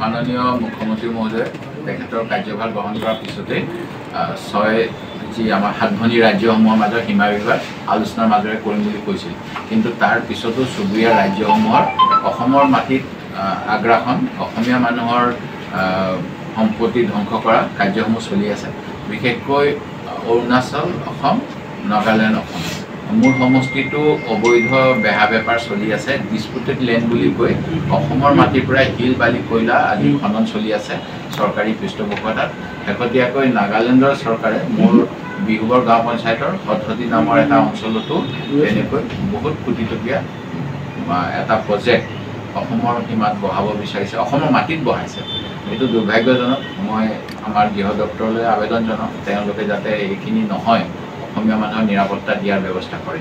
মাননীয় মুখ্যমন্ত্ৰী মহোদয় তেখেতৰ কাৰ্যভাৰ গ্ৰহণ কৰাৰ পিছতে যি আমাৰ সাতভনী ৰাজ্যসমূহৰ মাজৰ সীমা বিবাদ আলোচনাৰ মাজেৰে কৰিম বুলি কৈছিল, কিন্তু তাৰ পিছতো চুবুৰীয়া ৰাজ্যসমূহৰ অসমৰ মাটিত আগ্ৰাসন, অসমীয়া মানুহৰ সম্পত্তি ধ্বংস কৰা কাৰ্যসমূহ চলি আছে। বিশেষকৈ অৰুণাচল অসম, নাগালেণ্ড অসম মূল সমষ্টিটো অবৈধ বেহা বেপাৰ চলি আছে। ডিছপুটেড লেণ্ড বুলি কৈ অসমৰ মাটিৰ পৰা শিল বালি কয়লা আদি খনন চলি আছে চৰকাৰী পৃষ্ঠপোষকতাত। শেহতীয়াকৈ নাগালেণ্ডৰ চৰকাৰে মোৰ বিহুবৰ গাঁও পঞ্চায়তৰ হদহদী নামৰ এটা অঞ্চলতো তেনেকৈ বহুত কোটি টকীয়া এটা প্ৰজেক্ট অসমৰ সীমাত বহাব বিচাৰিছে, অসমৰ মাটিত বহাইছে। এইটো দুৰ্ভাগ্যজনক। মই আমাৰ গৃহ দপ্তৰলৈ আবেদন জনাওঁ তেওঁলোকে যাতে এইখিনি নহয়, অসমীয়া মানুহৰ নিৰাপত্তা দিয়াৰ ব্যৱস্থা কৰে।